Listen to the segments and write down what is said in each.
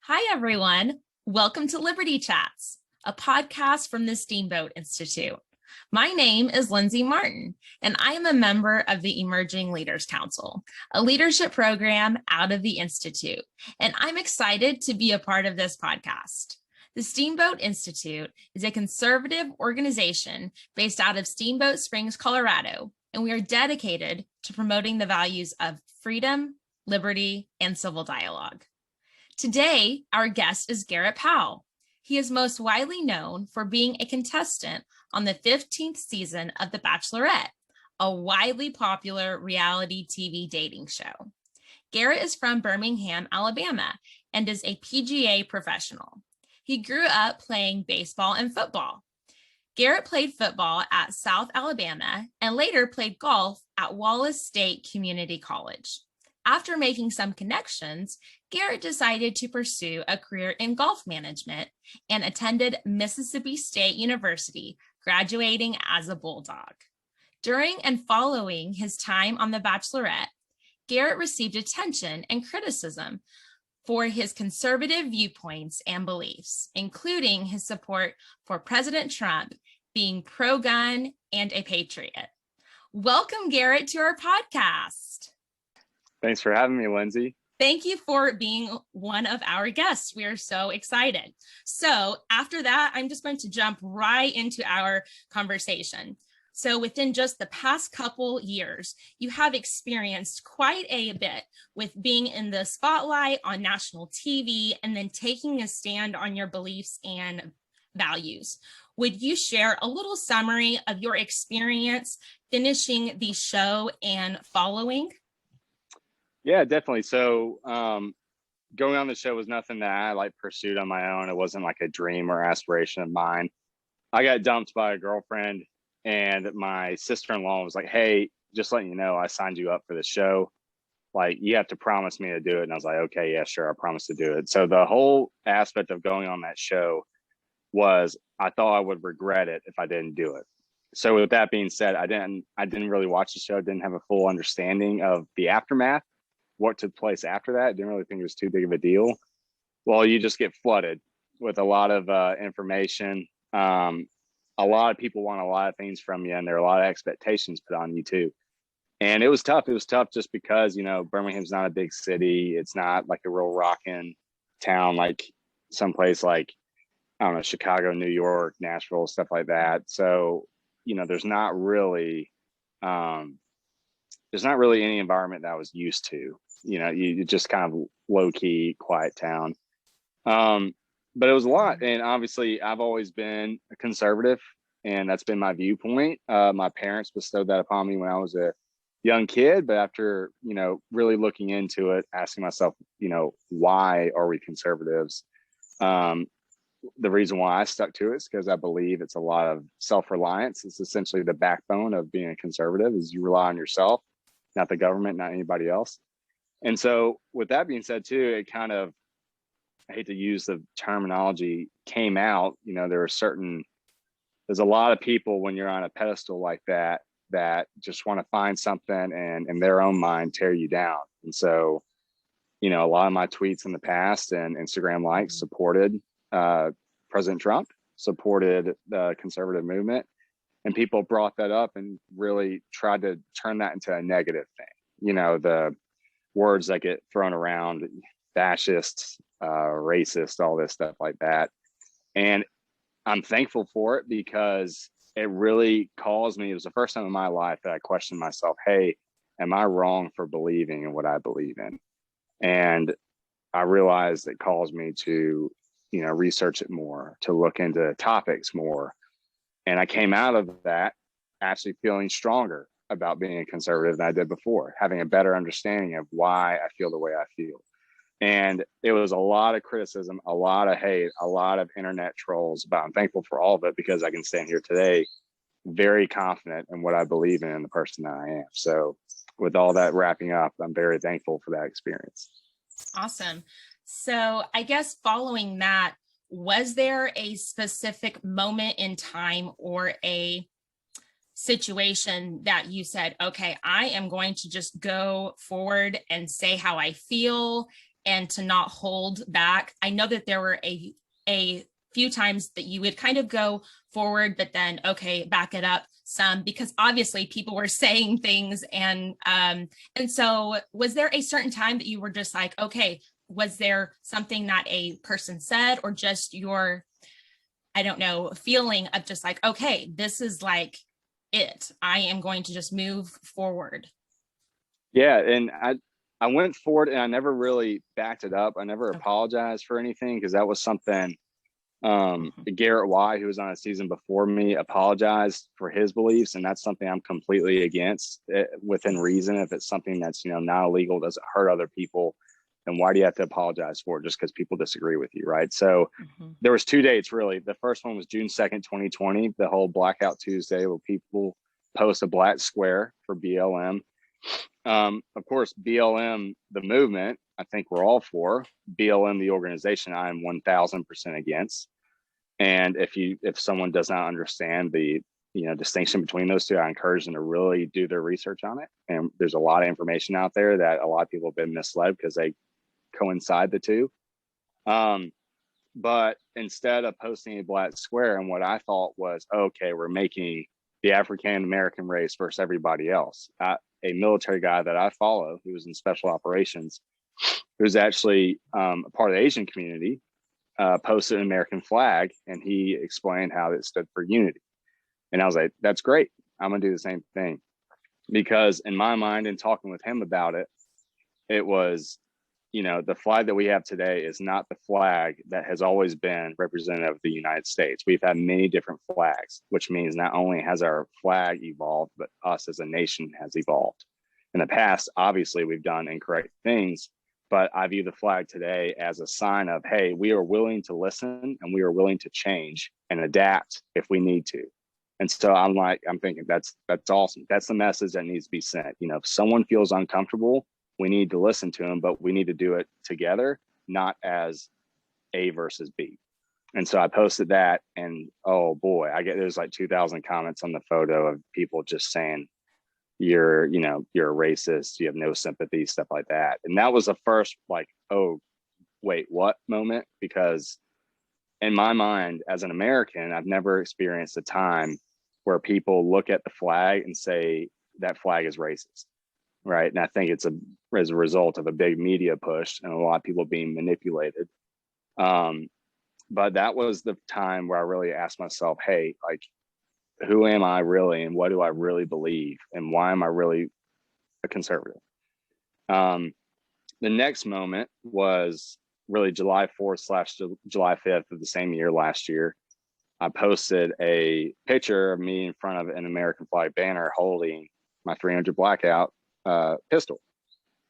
Hi, everyone. Welcome to Liberty Chats, a podcast from the Steamboat Institute. My name is Lindsey Martin, and I am a member of the Emerging Leaders Council, a leadership program out of the Institute, and I'm excited to be a part of this podcast. The Steamboat Institute is a conservative organization based out of Steamboat Springs, Colorado, and we are dedicated to promoting the values of freedom, liberty, and civil dialogue. Today, our guest is Garrett Powell. He is most widely known for being a contestant on the 15th season of The Bachelorette, a widely popular reality TV dating show. Garrett is from Birmingham, Alabama, and is a PGA professional. He grew up playing baseball and football. Garrett played football at South Alabama and later played golf at Wallace State Community College. After making some connections, Garrett decided to pursue a career in golf management and attended Mississippi State University, graduating as a Bulldog. During and following his time on The Bachelorette, Garrett received attention and criticism for his conservative viewpoints and beliefs, including his support for President Trump, being pro-gun and a patriot. Welcome, Garrett, to our podcast. Thanks for having me, Lindsey. Thank you for being one of our guests. We are so excited. So after that, I'm just going to jump right into our conversation. So within just the past couple years, you have experienced quite a bit with being in the spotlight on national TV and then taking a stand on your beliefs and values. Would you share a little summary of your experience finishing the show and following? Yeah, definitely. So going on the show was nothing that I pursued on my own. It wasn't like a dream or aspiration of mine. I got dumped by a girlfriend, and my sister-in-law was like, "Hey, just letting you know, I signed you up for the show. Like, you have to promise me to do it." And I was like, "Okay, yeah, sure, I promise to do it." So the whole aspect of going on that show was I thought I would regret it if I didn't do it. So with that being said, I didn't really watch the show, didn't have a full understanding of the aftermath, what took place after that. Didn't really think it was too big of a deal. Well, you just get flooded with a lot of information. A lot of people want a lot of things from you, and there are a lot of expectations put on you too. And it was tough. It was tough just because, Birmingham's not a big city. It's not like a real rockin' town like someplace like, I don't know, Chicago, New York, Nashville, stuff like that. So, there's not really any environment that I was used to. You just kind of low key, quiet town. But it was a lot. And obviously I've always been a conservative, and that's been my viewpoint. My parents bestowed that upon me when I was a young kid, but after, really looking into it, asking myself, why are we conservatives? The reason why I stuck to it is because I believe it's a lot of self-reliance. It's essentially the backbone of being a conservative, is you rely on yourself, not the government, not anybody else. And so with that being said too, it kind of, I hate to use the terminology, came out, there's a lot of people when you're on a pedestal like that just want to find something and in their own mind tear you down. And so, a lot of my tweets in the past and Instagram likes supported President Trump, supported the conservative movement, and people brought that up and really tried to turn that into a negative thing. The words that get thrown around, fascist, racist, all this stuff like that. And I'm thankful for it because it really caused me. It was the first time in my life that I questioned myself, hey, am I wrong for believing in what I believe in? And I realized it caused me to, research it more, to look into topics more. And I came out of that actually feeling stronger about being a conservative than I did before, having a better understanding of why I feel the way I feel. And it was a lot of criticism, a lot of hate, a lot of internet trolls, but I'm thankful for all of it because I can stand here today very confident in what I believe in and the person that I am. So with all that wrapping up, I'm very thankful for that experience. Awesome. So I guess following that, was there a specific moment in time or a situation that you said, okay, I am going to just go forward and say how I feel and to not hold back. I know that there were a few times that you would kind of go forward, but then, okay, back it up some, because obviously people were saying things. And so was there a certain time that you were just like, okay, was there something that a person said, or just your, I don't know, feeling of just like, okay, this is like it, I am going to just move forward? Yeah. And I went forward and I never really backed it up. I never Okay. apologized for anything, because that was something Mhm. Garrett Powell, who was on a season before me, apologized for his beliefs, and that's something I'm completely against, within reason. If it's something that's not illegal, doesn't hurt other people, then why do you have to apologize for it just because people disagree with you, right? So Mhm. there was 2 dates really. The first one was June 2nd, 2020, the whole Blackout Tuesday, where people post a black square for BLM. Of course, BLM, the movement, I think we're all for. BLM, the organization, I am 1000% against. And if someone does not understand the distinction between those two, I encourage them to really do their research on it. And there's a lot of information out there that a lot of people have been misled because they coincide the two. But instead of posting a black square, and what I thought was, okay, we're making the African American race versus everybody else. A military guy that I follow, who was in special operations, who's actually a part of the Asian community, posted an American flag, and he explained how it stood for unity. And I was like, that's great. I'm going to do the same thing. Because in my mind, and talking with him about it, it was, the flag that we have today is not the flag that has always been representative of the United States. We've had many different flags, which means not only has our flag evolved, but us as a nation has evolved. In the past, obviously, we've done incorrect things, but I view the flag today as a sign of, hey, we are willing to listen and we are willing to change and adapt if we need to. And so I'm thinking that's awesome. That's the message that needs to be sent. If someone feels uncomfortable, we need to listen to them, but we need to do it together, not as A versus B. And so I posted that, and oh boy, there's like 2,000 comments on the photo of people just saying, you're a racist, you have no sympathy, stuff like that. And that was the first like, oh, wait, what moment? Because in my mind, as an American, I've never experienced a time where people look at the flag and say that flag is racist, right? And I think it's as a result of a big media push and a lot of people being manipulated. But that was the time where I really asked myself, hey, like, who am I really, and what do I really believe, and why am I really a conservative? The next moment was really July 4th / July 5th of the same year last year. I posted a picture of me in front of an American flag banner holding my 300 Blackout pistol.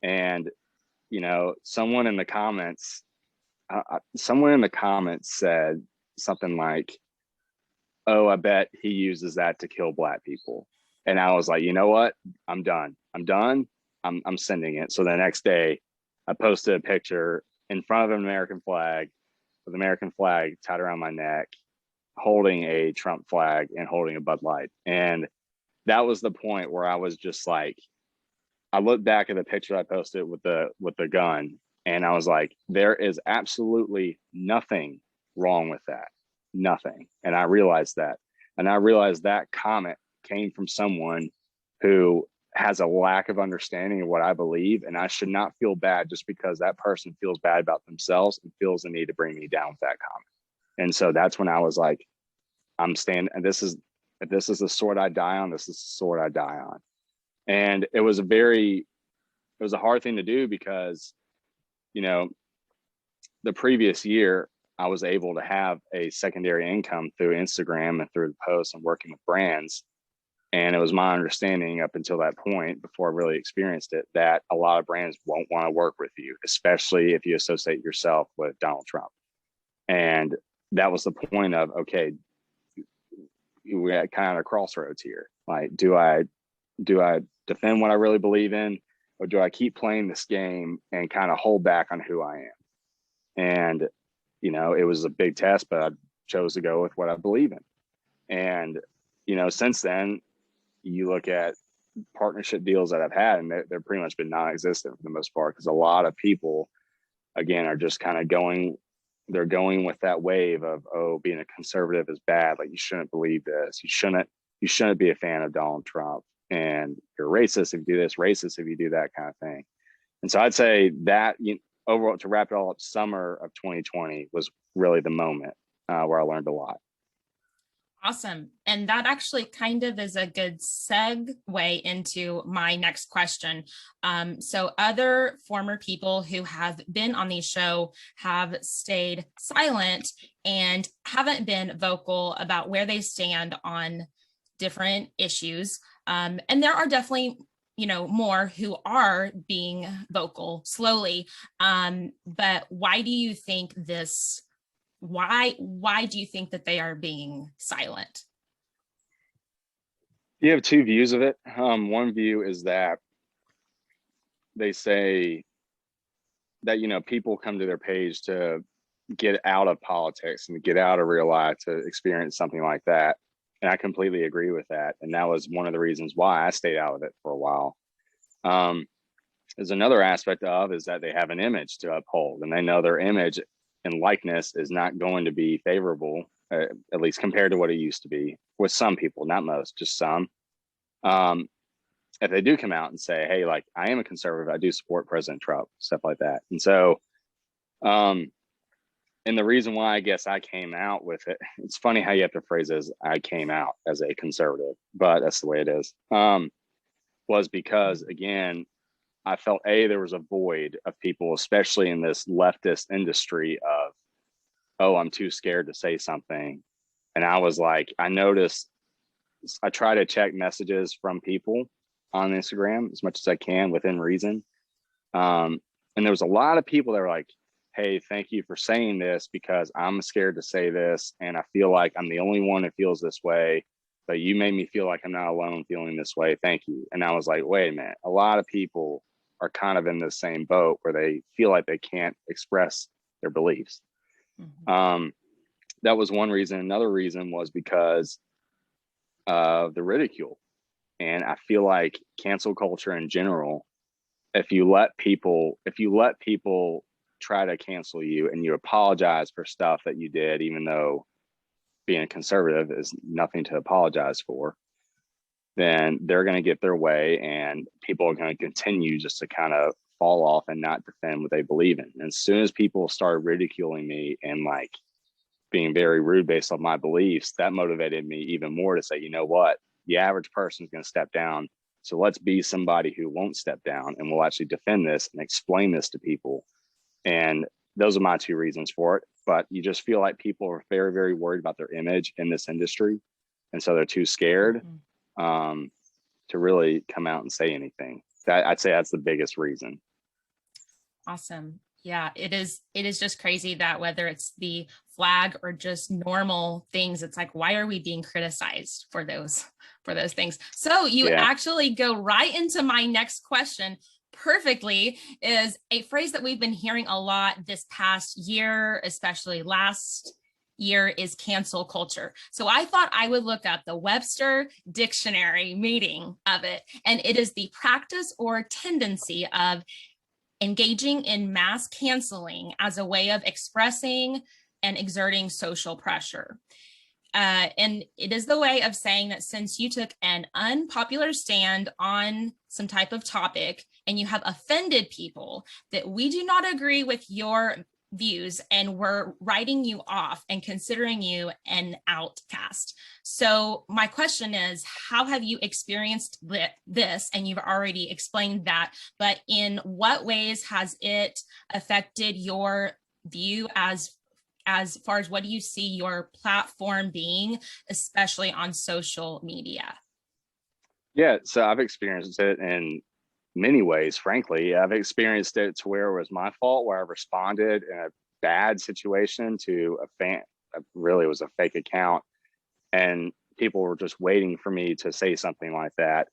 And, someone in the comments said something like, oh, I bet he uses that to kill black people. And I was like, you know what? I'm done. I'm sending it. So the next day I posted a picture in front of an American flag with an American flag tied around my neck, holding a Trump flag and holding a Bud Light. And that was the point where I was just like, I looked back at the picture I posted with the gun, and I was like, there is absolutely nothing wrong with that. Nothing. And I realized that. And I realized that comment came from someone who has a lack of understanding of what I believe. And I should not feel bad just because that person feels bad about themselves and feels the need to bring me down with that comment. And so that's when I was like, I'm standing, and if this is the sword I die on, this is the sword I die on. And it was a hard thing to do because, the previous year I was able to have a secondary income through Instagram and through the posts and working with brands. And it was my understanding up until that point, before I really experienced it, that a lot of brands won't want to work with you, especially if you associate yourself with Donald Trump. And that was the point of, okay, we're at kind of a crossroads here. Like, do I defend what I really believe in, or do I keep playing this game and kind of hold back on who I am? And, it was a big test, but I chose to go with what I believe in. And, since then, you look at partnership deals that I've had, and they're pretty much been non-existent for the most part, because a lot of people again, are just kind of going, they're going with that wave of, oh, being a conservative is bad. Like, you shouldn't believe this. You shouldn't be a fan of Donald Trump, and you're racist if you do this, racist if you do that kind of thing. And so I'd say that, overall, to wrap it all up, summer of 2020 was really the moment where I learned a lot. Awesome. And that actually kind of is a good segue into my next question. So other former people who have been on the show have stayed silent and haven't been vocal about where they stand on different issues. And there are definitely, more who are being vocal slowly. But why do you think this? Why do you think that they are being silent? You have two views of it. One view is that they say that, people come to their page to get out of politics and get out of real life to experience something like that. And I completely agree with that. And that was one of the reasons why I stayed out of it for a while. There's another aspect of is that they have an image to uphold, and they know their image and likeness is not going to be favorable, at least compared to what it used to be, with some people, not most, just some. If they do come out and say, hey, like, I am a conservative, I do support President Trump, stuff like that. And so, and the reason why I guess I came out with it, it's funny how you have to phrase it as I came out as a conservative, but that's the way it is, was because, again, I felt there was a void of people, especially in this leftist industry, of, oh, I'm too scared to say something. And I was like, I noticed, I try to check messages from people on Instagram as much as I can within reason. And there was a lot of people that were like, hey, thank you for saying this, because I'm scared to say this. And I feel like I'm the only one who feels this way, but you made me feel like I'm not alone feeling this way. Thank you. And I was like, wait a minute, a lot of people are kind of in the same boat where they feel like they can't express their beliefs. Mm-hmm. That was one reason. Another reason was because of the ridicule. And I feel like cancel culture in general, if you let people try to cancel you and you apologize for stuff that you did, even though being a conservative is nothing to apologize for, then they're going to get their way, and people are going to continue just to kind of fall off and not defend what they believe in. And as soon as people started ridiculing me and like being very rude based on my beliefs, that motivated me even more to say, you know what, the average person is going to step down. So let's be somebody who won't step down and will actually defend this and explain this to people. And those are my two reasons for it. But you just feel like people are very, very worried about their image in this industry. And so they're too scared to really come out and say anything. I'd say that's the biggest reason. Awesome. Yeah, it is just crazy that whether it's the flag or just normal things, it's like, why are we being criticized for those things? So you actually go right into my next question perfectly. Is a phrase that we've been hearing a lot this past year, especially last year, is cancel culture. So I thought I would look up the Webster dictionary meaning of it. And it is the practice or tendency of engaging in mass canceling as a way of expressing and exerting social pressure. And it is the way of saying that since you took an unpopular stand on some type of topic and you have offended people, that we do not agree with your views and we're writing you off and considering you an outcast. So my question is, how have you experienced this? And you've already explained that, but in what ways has it affected your view as far as what do you see your platform being, especially on social media? Yeah, so I've experienced it in many ways, frankly. I've experienced it to where it was my fault, where I responded in a bad situation to a fan. Really, it was a fake account, and people were just waiting for me to say something like that.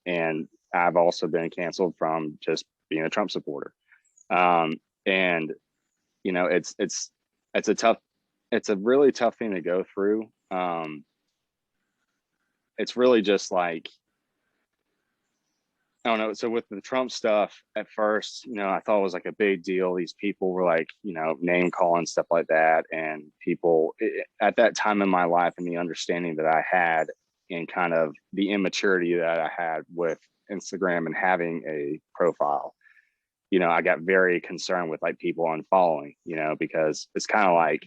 And I've also been canceled from just being a Trump supporter. And you know, it's a really tough thing to go through. It's really just like, I don't know. So with the Trump stuff at first, I thought it was like a big deal. These people were like, name calling, stuff like that. And people at that time in my life and the understanding that I had and kind of the immaturity that I had with Instagram and having a profile, I got very concerned with like people unfollowing, because it's kind of like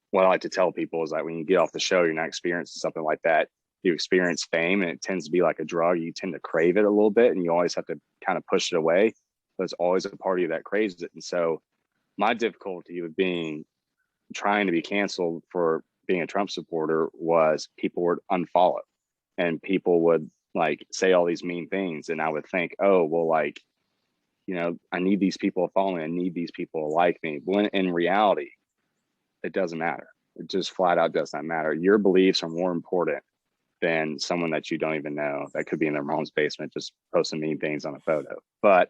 what I like to tell people is like when you get off the show, you're not experiencing something like that. You experience fame and it tends to be like a drug. You tend to crave it a little bit and you always have to kind of push it away. There's always a part of you that craves it. And so my difficulty with trying to be canceled for being a Trump supporter was people would unfollow and people would like say all these mean things. And I would think, oh, well, like, I need these people to follow me. I need these people to like me. When in reality, it doesn't matter. It just flat out does not matter. Your beliefs are more important than someone that you don't even know that could be in their mom's basement just posting mean things on a photo. But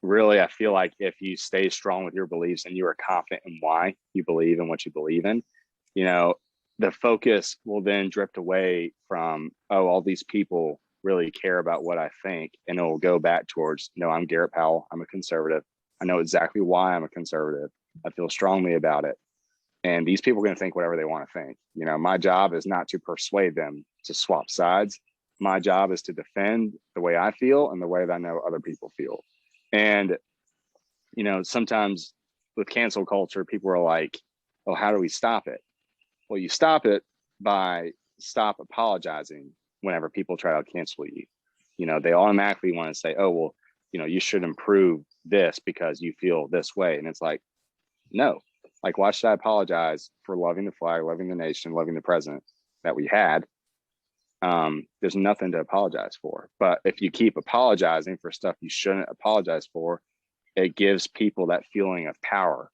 really, I feel like if you stay strong with your beliefs and you are confident in why you believe in what you believe in, the focus will then drift away from, oh, all these people really care about what I think. And it will go back towards, no, I'm Garrett Powell. I'm a conservative. I know exactly why I'm a conservative. I feel strongly about it. And these people are going to think whatever they want to think. My job is not to persuade them to swap sides. My job is to defend the way I feel and the way that I know other people feel. And, sometimes with cancel culture, people are like, oh, how do we stop it? Well, you stop it by stop apologizing whenever people try to cancel you. They automatically want to say, oh, well, you should improve this because you feel this way. And it's like, no. Like, why should I apologize for loving the flag, loving the nation, loving the president that we had? There's nothing to apologize for. But if you keep apologizing for stuff you shouldn't apologize for, it gives people that feeling of power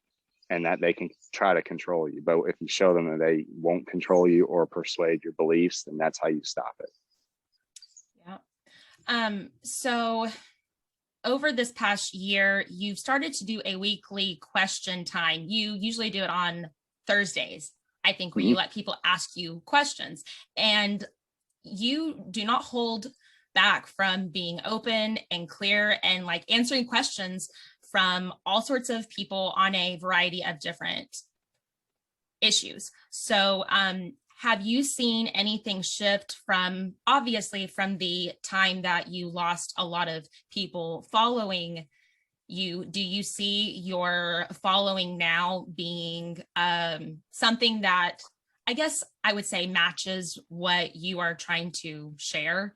and that they can try to control you. But if you show them that they won't control you or persuade your beliefs, then that's how you stop it. Yeah. So over this past year, you've started to do a weekly question time. You usually do it on Thursdays, I think, where you let people ask you questions. And you do not hold back from being open and clear and like answering questions from all sorts of people on a variety of different issues. So have you seen anything shift from, obviously, from the time that you lost a lot of people following you? Do you see your following now being something that I guess I would say matches what you are trying to share?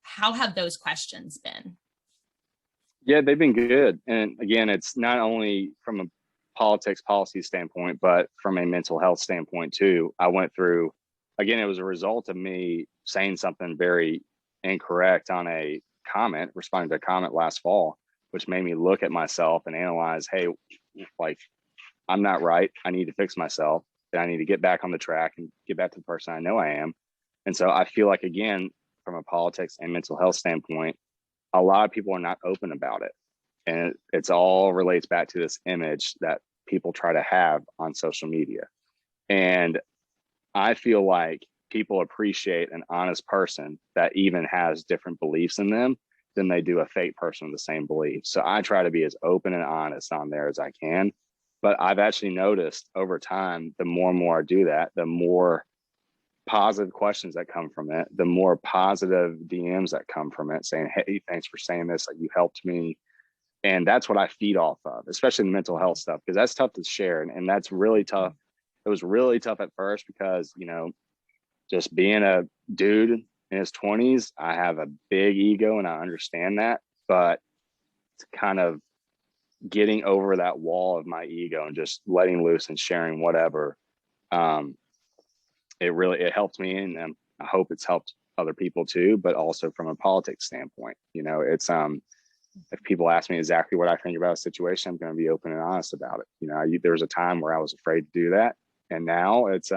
How have those questions been? Yeah, they've been good. And again, it's not only from a politics policy standpoint, but from a mental health standpoint too. I went through, again, it was a result of me saying something very incorrect on a comment, responding to a comment last fall, which made me look at myself and analyze, hey, like, I'm not right. I need to fix myself. And I need to get back on the track and get back to the person I know I am. And so I feel like, again, from a politics and mental health standpoint, a lot of people are not open about it. And it's all relates back to this image that people try to have on social media. And I feel like people appreciate an honest person that even has different beliefs in them than they do a fake person with the same beliefs. So I try to be as open and honest on there as I can. But I've actually noticed over time, the more and more I do that, the more positive questions that come from it, the more positive DMs that come from it saying, hey, thanks for saying this, like, you helped me. And that's what I feed off of, especially the mental health stuff, because that's tough to share. And that's really tough. It was really tough at first because, just being a dude in his 20s, I have a big ego and I understand that. But it's kind of getting over that wall of my ego and just letting loose and sharing whatever. It helped me, and I hope it's helped other people too, but also from a politics standpoint. It's if people ask me exactly what I think about a situation, I'm going to be open and honest about it. There was a time where I was afraid to do that, and now it's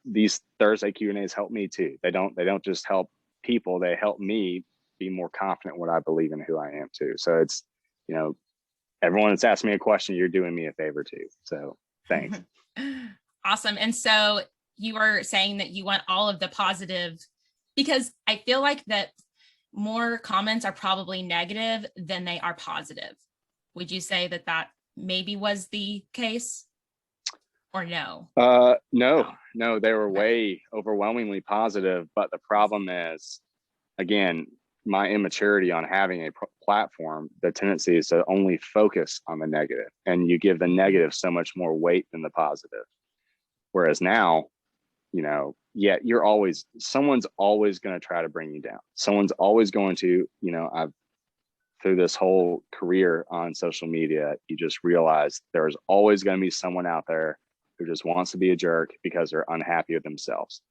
these Thursday Q&As help me too. They don't just help people, they help me be more confident in what I believe in, who I am too. So it's everyone that's asked me a question, you're doing me a favor too. So thanks. Awesome. And so you are saying that you want all of the positive Because I feel like that more comments are probably negative than they are positive. Would you say that that maybe was the case or no? No, they were way overwhelmingly positive. But the problem is, again, my immaturity on having a platform, the tendency is to only focus on the negative, and you give the negative so much more weight than the positive. Whereas now, yeah, someone's always going to try to bring you down. Someone's always going to, I've through this whole career on social media, you just realize there's always going to be someone out there who just wants to be a jerk because they're unhappy with themselves.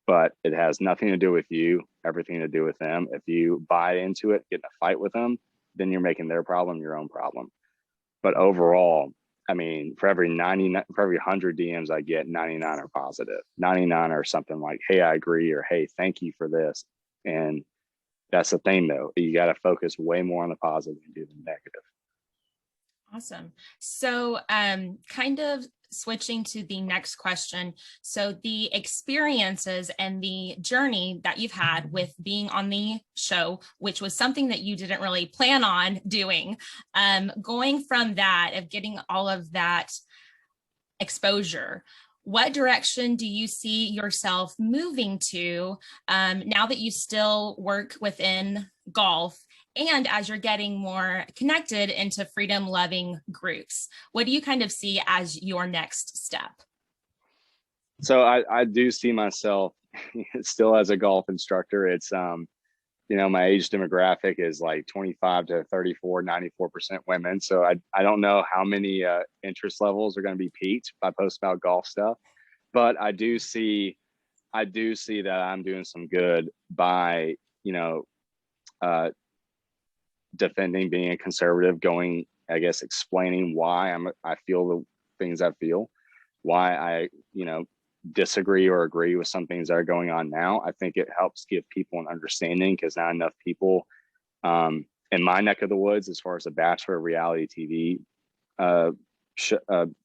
But it has nothing to do with you, everything to do with them. If you buy into it, get in a fight with them, then you're making their problem your own problem. But overall, I mean, for every 100 DMs I get, 99 are positive. 99 are something like, hey, I agree, or hey, thank you for this. And that's the thing, though. You got to focus way more on the positive than do the negative. Awesome. So kind of switching to the next question. So the experiences and the journey that you've had with being on the show, which was something that you didn't really plan on doing, going from that, of getting all of that exposure, what direction do you see yourself moving to now that you still work within golf? And as you're getting more connected into freedom loving groups, what do you kind of see as your next step? So I do see myself still as a golf instructor. It's, my age demographic is like 25 to 34, 94% women. So I don't know how many interest levels are going to be piqued if I post about golf stuff, but I do see that I'm doing some good by, defending being a conservative, going, I guess, explaining why I feel the things I feel, why I, disagree or agree with some things that are going on now. I think it helps give people an understanding, because not enough people in my neck of the woods, as far as the Bachelor reality TV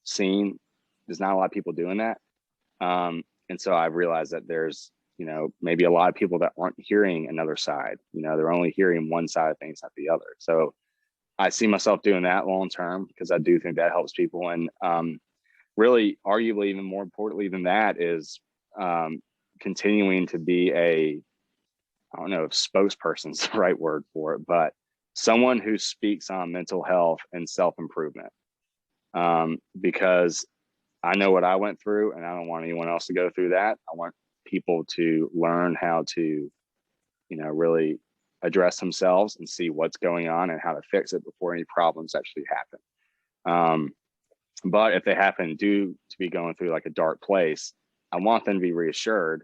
scene, there's not a lot of people doing that. And so I realized that there's, maybe a lot of people that aren't hearing another side. They're only hearing one side of things, not the other. So I see myself doing that long term, because I do think that helps people. And really, arguably, even more importantly than that is continuing to be I don't know if spokesperson's the right word for it, but someone who speaks on mental health and self-improvement. Because I know what I went through, and I don't want anyone else to go through that. I want people to learn how to, really address themselves and see what's going on and how to fix it before any problems actually happen. But if they happen to be going through like a dark place, I want them to be reassured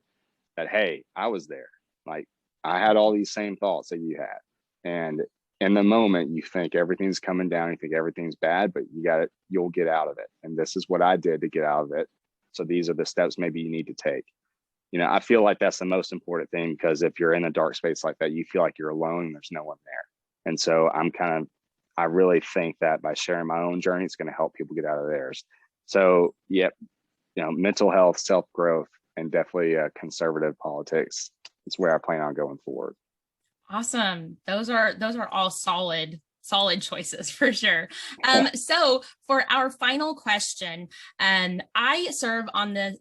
that, hey, I was there. Like, I had all these same thoughts that you had. And in the moment, you think everything's coming down, you think everything's bad, but you'll get out of it. And this is what I did to get out of it. So these are the steps maybe you need to take. I feel like that's the most important thing, because if you're in a dark space like that, you feel like you're alone, there's no one there. And so I really think that by sharing my own journey, it's going to help people get out of theirs. So, yep, mental health, self-growth, and definitely conservative politics is where I plan on going forward. Awesome. Those are all solid choices for sure. So for our final question, I serve on the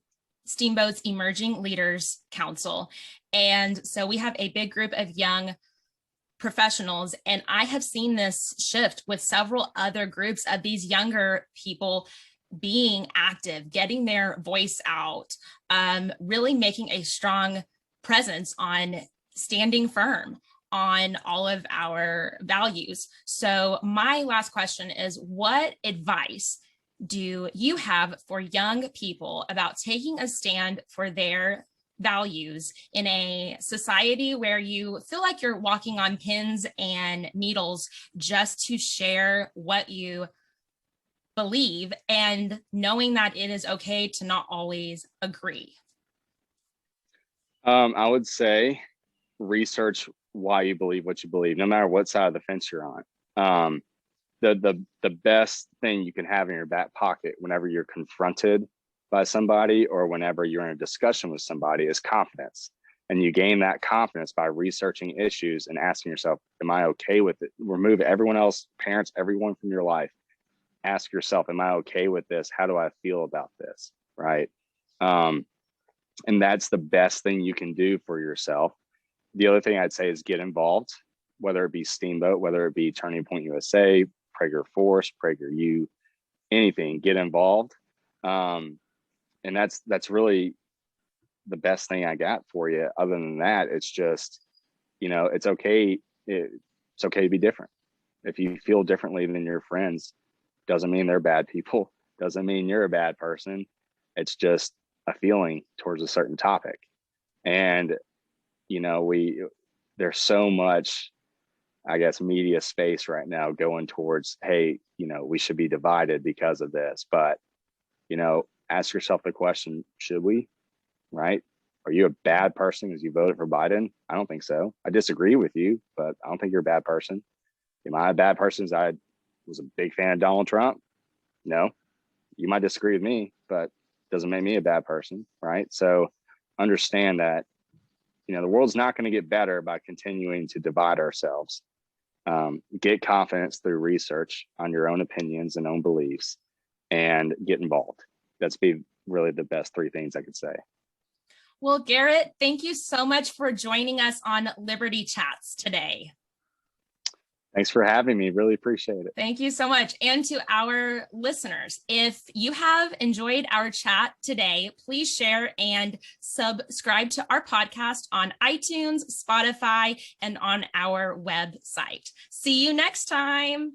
Steamboat's Emerging Leaders Council. And so we have a big group of young professionals, and I have seen this shift with several other groups of these younger people being active, getting their voice out, really making a strong presence on standing firm on all of our values. So my last question is, what advice do you have for young people about taking a stand for their values in a society where you feel like you're walking on pins and needles just to share what you believe, and knowing that it is okay to not always agree? I would say research why you believe what you believe, no matter what side of the fence you're on. The best thing you can have in your back pocket whenever you're confronted by somebody, or whenever you're in a discussion with somebody, is confidence. And you gain that confidence by researching issues and asking yourself, am I okay with it? Remove everyone else, parents, everyone from your life. Ask yourself, am I okay with this? How do I feel about this? Right. And that's the best thing you can do for yourself. The other thing I'd say is get involved, whether it be Steamboat, whether it be Turning Point USA, PragerForce, PragerU, anything, get involved. And that's really the best thing I got for you. Other than that, it's just, it's okay. It's okay to be different. If you feel differently than your friends, doesn't mean they're bad people. Doesn't mean you're a bad person. It's just a feeling towards a certain topic. And, there's so much, I guess, media space right now going towards, hey, we should be divided because of this. But, ask yourself the question, should we? Right? Are you a bad person because you voted for Biden? I don't think so. I disagree with you, but I don't think you're a bad person. Am I a bad person because I was a big fan of Donald Trump? No. You might disagree with me, but doesn't make me a bad person, right? So understand that, the world's not going to get better by continuing to divide ourselves. Get confidence through research on your own opinions and own beliefs, and get involved. That's be really the best three things I could say. Well, Garrett, thank you so much for joining us on Liberty Chats today. Thanks for having me. Really appreciate it. Thank you so much. And to our listeners, if you have enjoyed our chat today, please share and subscribe to our podcast on iTunes, Spotify, and on our website. See you next time.